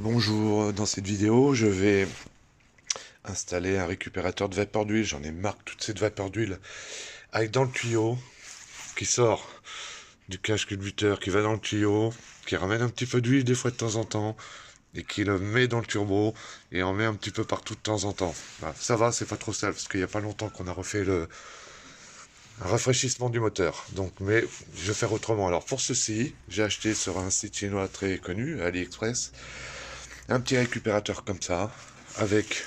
Bonjour, dans cette vidéo je vais installer un récupérateur de vapeur d'huile. J'en ai marre de toute cette vapeur d'huile avec dans le tuyau qui sort du cache culbuteur, qui va dans le tuyau, qui ramène un petit peu d'huile des fois de temps en temps et qui le met dans le turbo et en met un petit peu partout de temps en temps. Voilà, ça va, c'est pas trop sale parce qu'il n'y a pas longtemps qu'on a refait un rafraîchissement du moteur. Donc, mais je vais faire autrement. Alors pour ceci, j'ai acheté sur un site chinois très connu, AliExpress, un petit récupérateur comme ça, avec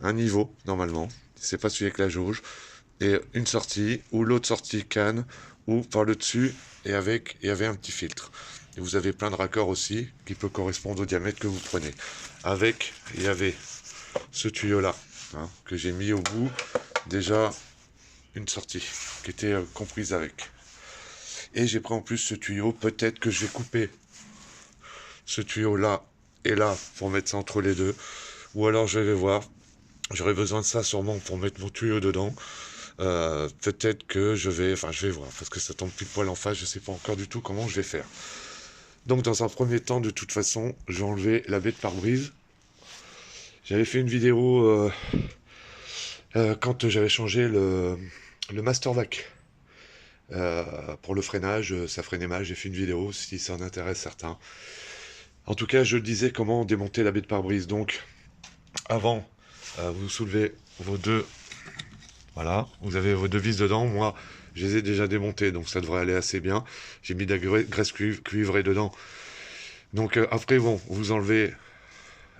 un niveau, normalement, c'est pas celui avec la jauge, et une sortie, ou l'autre sortie canne, ou par le dessus, et il y avait un petit filtre. Et vous avez plein de raccords aussi, qui peut correspondre au diamètre que vous prenez. Avec, il y avait ce tuyau-là, hein, que j'ai mis au bout, déjà une sortie, qui était comprise avec. Et j'ai pris en plus ce tuyau, peut-être que je vais couper ce tuyau-là et là, pour mettre ça entre les deux, ou alors je vais voir. J'aurai besoin de ça sûrement pour mettre mon tuyau dedans. Peut-être que je vais voir, parce que ça tombe pile poil en face, je sais pas encore du tout comment je vais faire. Donc dans un premier temps, de toute façon, je vais enlever la baie de pare-brise. J'avais fait une vidéo quand j'avais changé le Master Vac. Pour le freinage, ça freinait mal, j'ai fait une vidéo si ça en intéresse certains. En tout cas, je disais comment démonter la baie de pare-brise. Donc, avant, vous soulevez vos deux. Voilà, vous avez vos deux vis dedans. Moi, je les ai déjà démontées, donc ça devrait aller assez bien. J'ai mis de la graisse cuivrée dedans. Donc après, bon, vous enlevez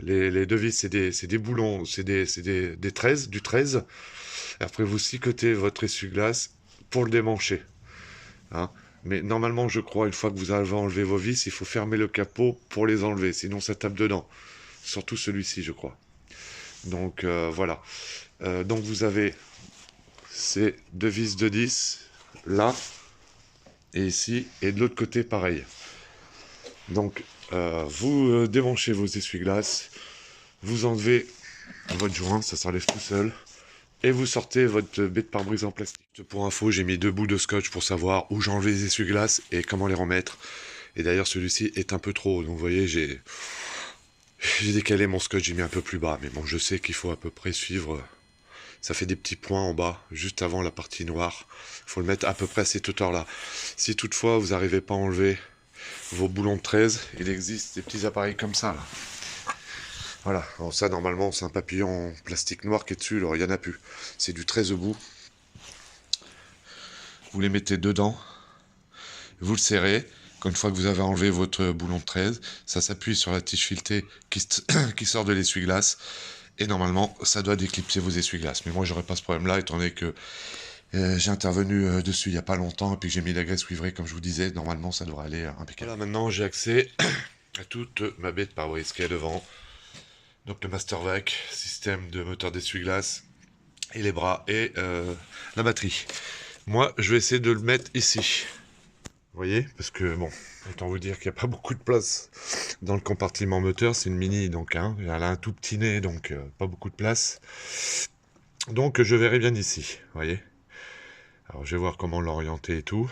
les deux vis, c'est des boulons, c'est des 13, du 13. Après, vous sicotez votre essuie-glace pour le démancher, hein. Mais normalement, je crois, une fois que vous avez enlevé vos vis, il faut fermer le capot pour les enlever, sinon ça tape dedans. Surtout celui-ci, je crois. Donc voilà. Donc vous avez ces deux vis de 10 là et ici, et de l'autre côté pareil. Donc vous démanchez vos essuie-glaces, vous enlevez votre joint, ça s'enlève tout seul, et vous sortez votre baie de pare-brise en plastique. Pour info, j'ai mis deux bouts de scotch pour savoir où j'ai enlevé les essuie-glaces et comment les remettre. Et d'ailleurs celui-ci est un peu trop haut, donc vous voyez, j'ai décalé mon scotch, j'ai mis un peu plus bas, mais bon, je sais qu'il faut à peu près suivre. Ça fait des petits points en bas, juste avant la partie noire. Il faut le mettre à peu près à cette hauteur-là. Si toutefois vous n'arrivez pas à enlever vos boulons de 13, il existe des petits appareils comme ça, là. Voilà, alors ça normalement c'est un papillon en plastique noir qui est dessus, alors il n'y en a plus. C'est du 13 au bout. Vous les mettez dedans, vous le serrez. Quand une fois que vous avez enlevé votre boulon de 13, ça s'appuie sur la tige filetée qui sort de l'essuie-glace. Et normalement, ça doit déclipser vos essuie-glaces. Mais moi, j'aurais pas ce problème-là, étant donné que j'ai intervenu dessus il n'y a pas longtemps, et puis que j'ai mis la graisse cuivrée, comme je vous disais. Normalement, ça devrait aller impeccable. Voilà, maintenant, j'ai accès à toute ma baie de pare-brise qui est devant. Donc, le Master Vac, système de moteur d'essuie-glace, et les bras, et la batterie. Moi, je vais essayer de le mettre ici. Vous voyez, parce que bon, autant vous dire qu'il n'y a pas beaucoup de place dans le compartiment moteur, c'est une mini, donc hein, elle a un tout petit nez, donc pas beaucoup de place. Donc je verrai bien d'ici, vous voyez. Alors je vais voir comment l'orienter et tout.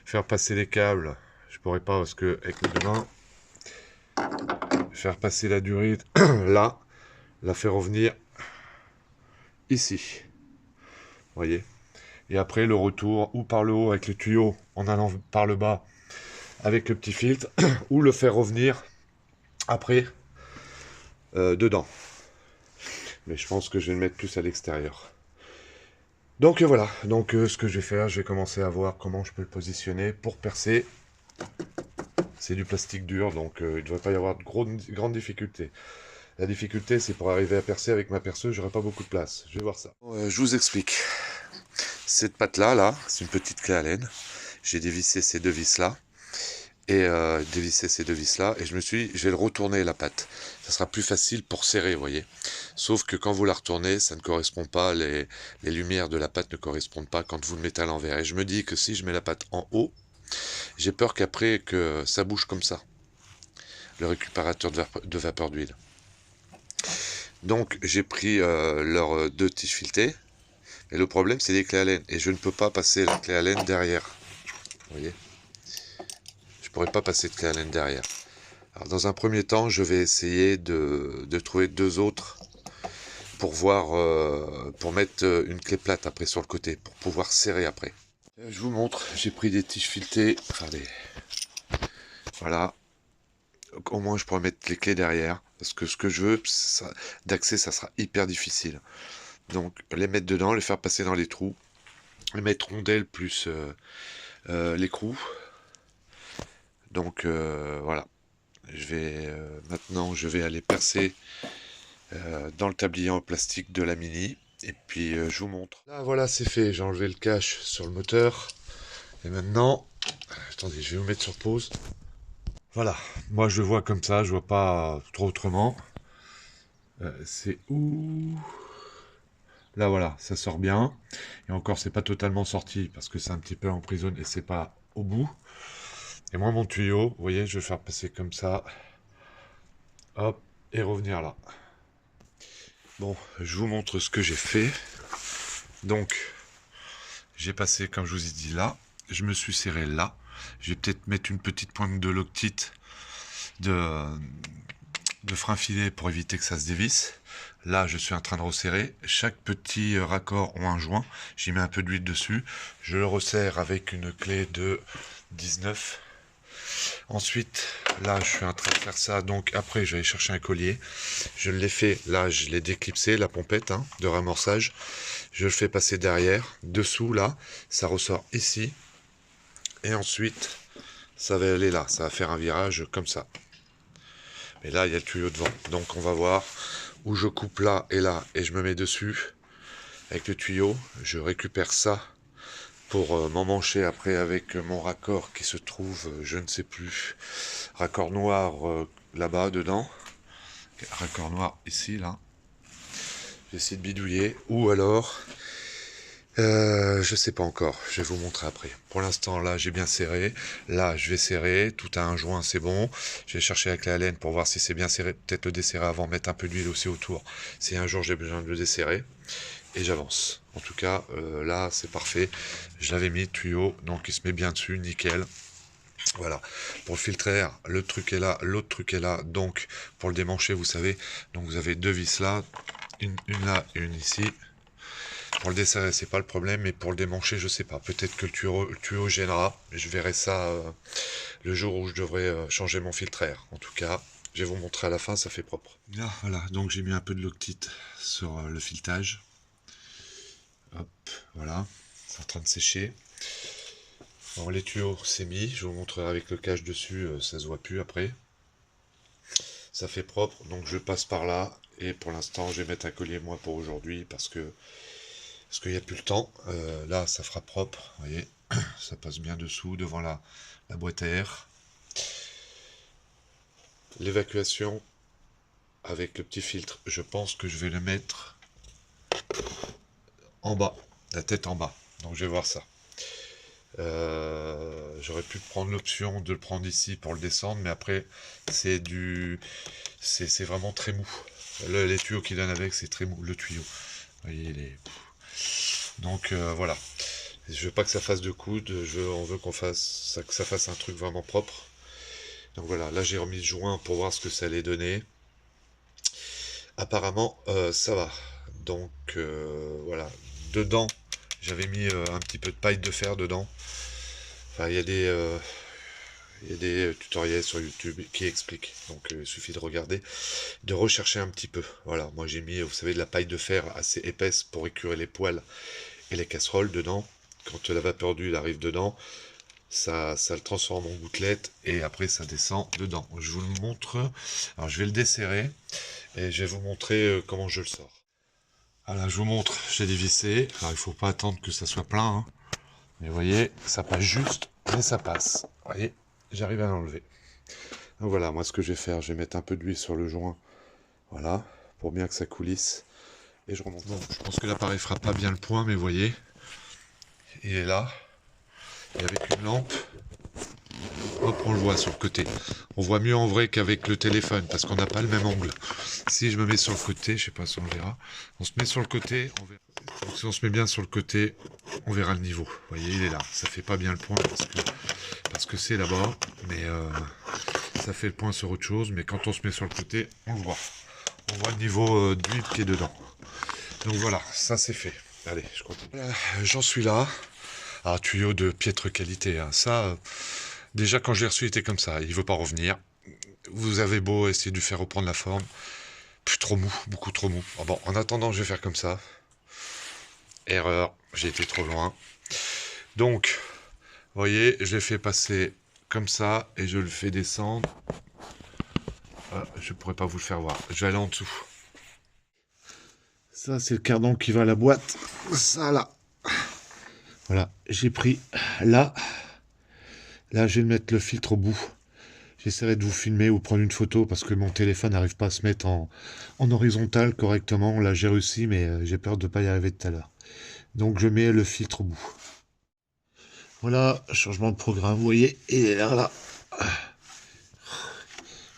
Faire passer les câbles, je pourrais pas parce que avec mes deux mains. Faire passer la durite là, la faire revenir ici, vous voyez. Et après le retour ou par le haut avec le tuyau en allant par le bas avec le petit filtre, ou le faire revenir après dedans. Mais je pense que je vais le mettre plus à l'extérieur. Donc voilà, donc ce que je vais faire, je vais commencer à voir comment je peux le positionner pour percer. C'est du plastique dur, donc il ne devrait pas y avoir de grandes difficultés. La difficulté, c'est pour arriver à percer avec ma perceuse, j'aurai pas beaucoup de place. Je vais voir ça. Je vous explique. Cette patte-là, c'est une petite clé Allen. J'ai dévissé ces deux vis-là. Et dévisser ces deux vis-là. Et je vais le retourner la patte. Ça sera plus facile pour serrer, vous voyez. Sauf que quand vous la retournez, ça ne correspond pas, les lumières de la patte ne correspondent pas quand vous le mettez à l'envers. Et je me dis que si je mets la patte en haut, j'ai peur qu'après que ça bouge comme ça, le récupérateur de vapeur d'huile. Donc j'ai pris leurs deux tiges filetées, et le problème c'est les clés Allen, et je ne peux pas passer la clé Allen derrière, vous voyez. Je pourrais pas passer de clé Allen derrière. Alors, dans un premier temps, je vais essayer de trouver deux autres pour voir, pour mettre une clé plate après sur le côté, pour pouvoir serrer après. Je vous montre, j'ai pris des tiges filetées, enfin voilà, au moins je pourrais mettre les clés derrière, parce que ce que je veux, d'accès, ça sera hyper difficile. Donc les mettre dedans, les faire passer dans les trous, les mettre rondelles plus l'écrou. Donc voilà, maintenant je vais aller percer dans le tablier en plastique de la Mini, et puis je vous montre. Là voilà, c'est fait, j'ai enlevé le cache sur le moteur, et maintenant, attendez, je vais vous mettre sur pause. Voilà, moi je le vois comme ça, je vois pas trop autrement. C'est où? Là voilà, ça sort bien. Et encore, c'est pas totalement sorti parce que c'est un petit peu emprisonné et c'est pas au bout. Et moi, mon tuyau, vous voyez, je vais faire passer comme ça. Hop, et revenir là. Bon, je vous montre ce que j'ai fait. Donc, j'ai passé, comme je vous ai dit, là. Je me suis serré là. Je vais peut-être mettre une petite pointe de loctite de frein filet pour éviter que ça se dévisse. Là, je suis en train de resserrer. Chaque petit raccord ont un joint. J'y mets un peu d'huile dessus. Je le resserre avec une clé de 19. Ensuite, là, je suis en train de faire ça. Donc, après, je vais aller chercher un collier. Je l'ai fait. Là, je l'ai déclipsé, la pompette de ramorçage. Je le fais passer derrière. Dessous, là, ça ressort ici. Et ensuite, ça va aller là. Ça va faire un virage comme ça. Et là, il y a le tuyau devant. Donc, on va voir où je coupe là, et je me mets dessus avec le tuyau. Je récupère ça pour m'emmancher après avec mon raccord qui se trouve, je ne sais plus, raccord noir là-bas, dedans. Raccord noir ici, là. J'essaie de bidouiller. Ou alors, je sais pas encore. Je vais vous montrer après. Pour l'instant, là, j'ai bien serré. Là, je vais serrer. Tout a un joint, c'est bon. Je vais chercher avec la laine pour voir si c'est bien serré. Peut-être le desserrer avant, mettre un peu d'huile aussi autour. Si un jour j'ai besoin de le desserrer. Et j'avance. En tout cas, là, c'est parfait. Je l'avais mis, tuyau, donc il se met bien dessus, nickel. Voilà. Pour le filtre, le truc est là, l'autre truc est là. Donc, pour le démancher, vous savez, donc vous avez deux vis là, une là et une ici. Pour le desserrer, c'est pas le problème, mais pour le démancher, je sais pas. Peut-être que le tuyau gênera. Je verrai ça le jour où je devrais changer mon filtre air. En tout cas, je vais vous montrer à la fin, ça fait propre. Là, voilà, donc j'ai mis un peu de loctite sur le filetage. Hop, voilà, c'est en train de sécher. Bon, les tuyaux, c'est mis. Je vous montrerai avec le cache dessus, ça se voit plus après. Ça fait propre, donc je passe par là. Et pour l'instant, je vais mettre un collier moi pour aujourd'hui parce qu'il n'y a plus le temps. Là, ça fera propre, vous voyez. Ça passe bien dessous, devant la boîte à air. L'évacuation avec le petit filtre, je pense que je vais le mettre en bas, la tête en bas. Donc je vais voir ça. J'aurais pu prendre l'option de le prendre ici pour le descendre, mais après c'est vraiment très mou. Les tuyaux qui donnent avec, c'est très mou, le tuyau. Vous voyez, donc voilà. Je veux pas que ça fasse de coude, on veut qu'on fasse ça, que ça fasse un truc vraiment propre. Donc voilà, là j'ai remis le joint pour voir ce que ça allait donner. Apparemment ça va. Donc voilà, dedans j'avais mis un petit peu de paille de fer dedans. Enfin, il y a des tutoriels sur YouTube qui expliquent. Donc il suffit de regarder, de rechercher un petit peu. Voilà, moi j'ai mis, vous savez, de la paille de fer assez épaisse pour écurer les poêles et les casseroles dedans. Quand la vapeur d'huile arrive dedans, ça le transforme en gouttelette et après ça descend dedans. Je vous le montre. Alors je vais le desserrer et je vais vous montrer comment je le sors. Voilà, je vous montre, j'ai dévissé. Alors il faut pas attendre que ça soit plein, hein. Mais vous voyez, ça passe juste, mais ça passe. Vous voyez, j'arrive à l'enlever. Donc voilà, moi ce que je vais faire, je vais mettre un peu d'huile sur le joint. Voilà, pour bien que ça coulisse. Et je remonte. Bon, je pense que l'appareil fera pas bien le point, mais vous voyez, il est là. Et avec une lampe, hop, on le voit sur le côté. On voit mieux en vrai qu'avec le téléphone, parce qu'on n'a pas le même angle. Si je me mets sur le côté, je sais pas si on le verra. On se met sur le côté, on verra. Donc si on se met bien sur le côté, on verra le niveau. Vous voyez, il est là. Ça fait pas bien le point parce que c'est là-bas, mais ça fait le point sur autre chose, mais quand on se met sur le côté, on le voit. On voit le niveau d'huile qui est dedans. Donc voilà, ça c'est fait. Allez, je continue. J'en suis là. Ah, tuyau de piètre qualité, hein. Ça, déjà quand je l'ai reçu, il était comme ça. Il veut pas revenir. Vous avez beau essayer de lui faire reprendre la forme. Plus trop mou, beaucoup trop mou. Ah bon, en attendant, je vais faire comme ça. Erreur, j'ai été trop loin. Donc, vous voyez, je l'ai fait passer comme ça et je le fais descendre. Ah, je pourrais pas vous le faire voir. Je vais aller en dessous. Ça, c'est le cardan qui va à la boîte. Ça, là. Voilà, j'ai pris là. Là, je vais mettre le filtre au bout. J'essaierai de vous filmer ou prendre une photo parce que mon téléphone n'arrive pas à se mettre en horizontal correctement. Là, j'ai réussi, mais j'ai peur de ne pas y arriver tout à l'heure. Donc, je mets le filtre au bout. Voilà, changement de programme. Vous voyez, il est là, là.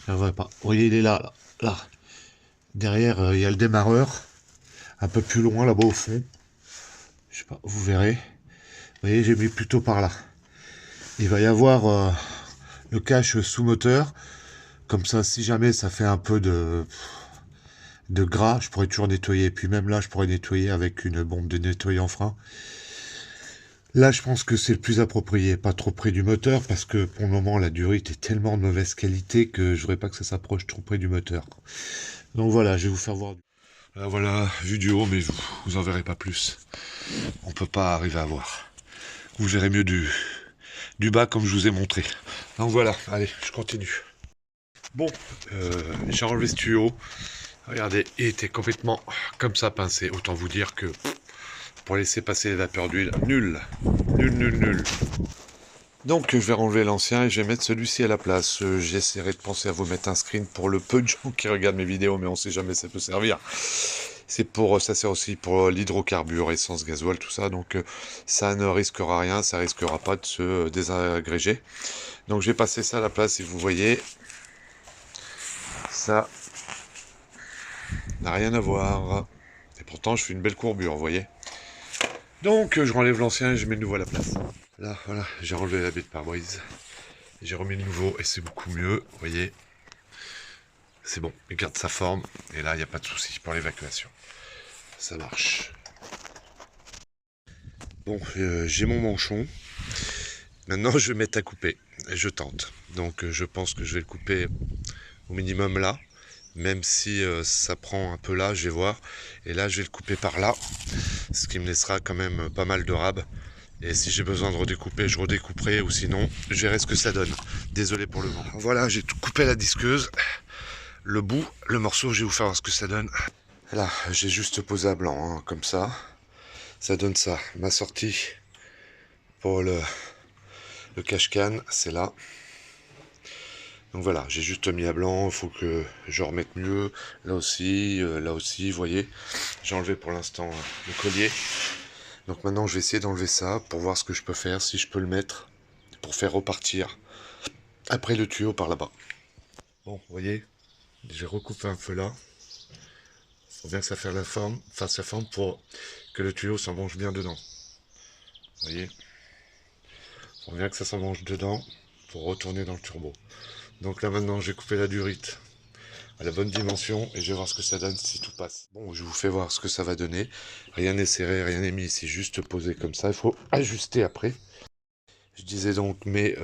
Je ne vois pas. Vous voyez, il est là, là. Là. Derrière, il y a le démarreur. Un peu plus loin, là-bas au fond. Je sais pas, vous verrez. Vous voyez, j'ai mis plutôt par là. Il va y avoir le cache sous moteur. Comme ça, si jamais ça fait un peu de gras, je pourrais toujours nettoyer. Et puis même là, je pourrais nettoyer avec une bombe de nettoyant frein. Là, je pense que c'est le plus approprié. Pas trop près du moteur, parce que pour le moment, la durite est tellement de mauvaise qualité que je voudrais pas que ça s'approche trop près du moteur. Donc voilà, je vais vous faire voir. Voilà, vue du haut, mais vous en verrez pas plus. On peut pas arriver à voir. Vous verrez mieux du bas, comme je vous ai montré. Donc voilà, allez, je continue. Bon, j'ai enlevé ce tuyau. Regardez, il était complètement comme ça pincé. Autant vous dire que pour laisser passer les vapeurs d'huile, nul. Nul, nul, nul. Donc je vais renlever l'ancien et je vais mettre celui-ci à la place. J'essaierai de penser à vous mettre un screen pour le peu de gens qui regardent mes vidéos, mais on sait jamais ça peut servir. Ça sert aussi pour l'hydrocarbure, essence, gasoil, tout ça. Donc ça ne risquera rien, ça risquera pas de se désagréger. Donc je vais passer ça à la place et vous voyez, ça n'a rien à voir. Et pourtant je fais une belle courbure, vous voyez. Donc je renlève l'ancien et je mets le nouveau à la place. Là, voilà, j'ai enlevé la baie de pare-brise. J'ai remis le nouveau et c'est beaucoup mieux, vous voyez. C'est bon, il garde sa forme. Et là, il n'y a pas de souci pour l'évacuation. Ça marche. Bon, j'ai mon manchon. Maintenant, je vais mettre à couper. Je tente. Donc, je pense que je vais le couper au minimum là. Même si ça prend un peu là, je vais voir. Et là, je vais le couper par là. Ce qui me laissera quand même pas mal de rab. Et si j'ai besoin de redécouper, je redécouperai. Ou sinon, je verrai ce que ça donne. Désolé pour le vent. Voilà, j'ai tout coupé la disqueuse. Le bout, le morceau, je vais vous faire voir ce que ça donne. Là, j'ai juste posé à blanc, hein, comme ça. Ça donne ça. Ma sortie pour le cache-canne, c'est là. Donc voilà, j'ai juste mis à blanc. Il faut que je remette mieux. Là aussi, vous voyez. J'ai enlevé pour l'instant le collier. Donc maintenant, je vais essayer d'enlever ça pour voir ce que je peux faire, si je peux le mettre, pour faire repartir après le tuyau par là-bas. Bon, vous voyez, j'ai recoupé un peu là. On vient que ça fasse la forme, pour que le tuyau s'embranche bien dedans. Vous voyez, on vient que ça s'embranche dedans pour retourner dans le turbo. Donc là maintenant, j'ai coupé la durite à la bonne dimension et je vais voir ce que ça donne si tout passe. Bon, je vous fais voir ce que ça va donner. Rien n'est serré, rien n'est mis, c'est juste posé comme ça. Il faut ajuster après. Je disais donc, mais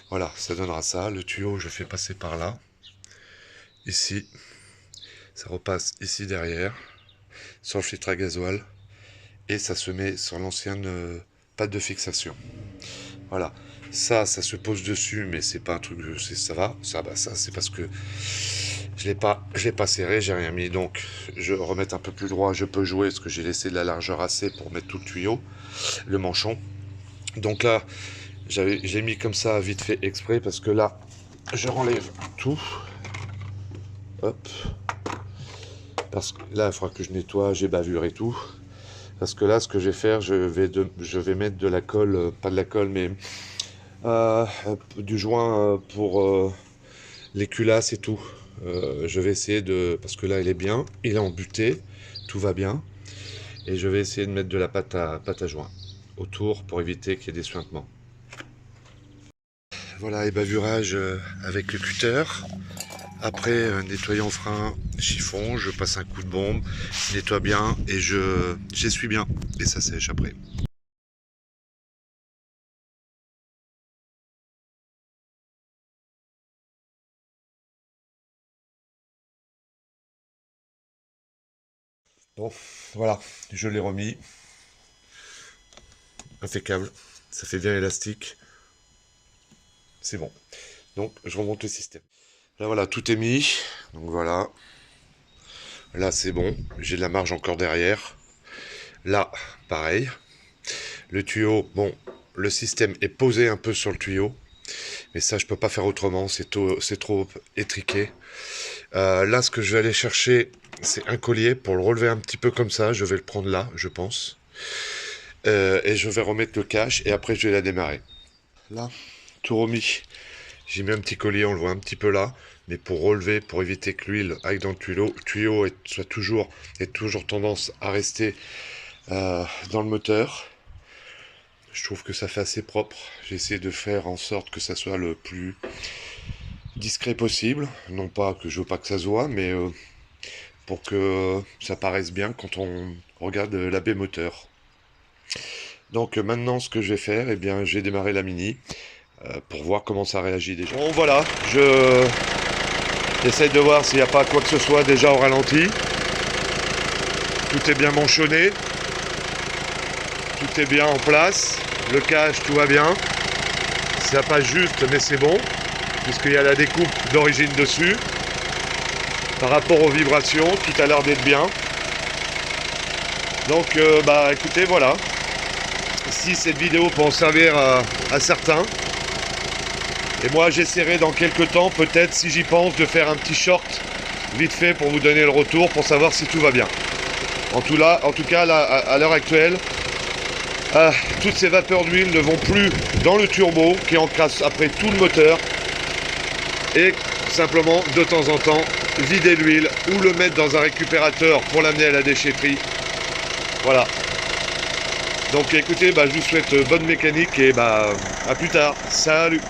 voilà, ça donnera ça. Le tuyau, je fais passer par là. Ici, ça repasse ici derrière, sur le filtre à gasoil. Et ça se met sur l'ancienne pâte de fixation. Voilà. Ça se pose dessus, mais c'est pas un truc, ça va. Ça c'est parce que je l'ai pas serré, j'ai rien mis. Donc, je remets un peu plus droit, je peux jouer, parce que j'ai laissé de la largeur assez pour mettre tout le tuyau, le manchon. Donc là, j'ai mis comme ça, vite fait exprès, parce que là, je renlève tout. Hop. Parce que là, il faudra que je nettoie, j'ai bavure et tout. Parce que là, ce que je vais faire, je vais mettre de la colle, pas de la colle, mais du joint pour les culasses et tout. Je vais essayer de... Parce que là, il est bien, il est embuté, tout va bien. Et je vais essayer de mettre de la pâte à joint autour pour éviter qu'il y ait des suintements. Voilà, et bavurage avec le cutter. Après, nettoyant frein, chiffon, je passe un coup de bombe, je nettoie bien et j'essuie bien. Et ça sèche après. Bon, voilà, je l'ai remis. Impeccable. Ça fait bien élastique. C'est bon. Donc, je remonte le système. Là, voilà, tout est mis. Donc, voilà. Là, c'est bon. J'ai de la marge encore derrière. Là, pareil. Le tuyau, bon, le système est posé un peu sur le tuyau. Mais ça, je peux pas faire autrement. C'est trop étriqué. Là, ce que je vais aller chercher, c'est un collier pour le relever un petit peu comme ça. Je vais le prendre là, je pense. Et je vais remettre le cache et après, je vais la démarrer. Là, tout remis. J'ai mis un petit collier, on le voit un petit peu là, mais pour relever, pour éviter que l'huile aille dans le tuyau ait toujours tendance à rester dans le moteur. Je trouve que ça fait assez propre. J'ai essayé de faire en sorte que ça soit le plus discret possible. Non pas que je veux pas que ça se voit, mais pour que ça paraisse bien quand on regarde la baie moteur. Donc maintenant, ce que je vais faire, eh bien, j'ai démarré la Mini. Pour voir comment ça réagit déjà. Bon voilà, j'essaye de voir s'il n'y a pas quoi que ce soit déjà au ralenti. Tout est bien manchonné. Tout est bien en place. Le cache, tout va bien. Ça passe juste, mais c'est bon. Puisqu'il y a la découpe d'origine dessus. Par rapport aux vibrations, tout a l'air d'être bien. Donc bah écoutez, voilà. Si cette vidéo peut en servir à certains. Et moi j'essaierai dans quelques temps, peut-être si j'y pense, de faire un petit short vite fait pour vous donner le retour, pour savoir si tout va bien. En tout cas là, à l'heure actuelle, toutes ces vapeurs d'huile ne vont plus dans le turbo qui encrasse après tout le moteur. Et simplement de temps en temps vider l'huile ou le mettre dans un récupérateur pour l'amener à la déchetterie. Voilà. Donc écoutez, je vous souhaite bonne mécanique et à plus tard. Salut!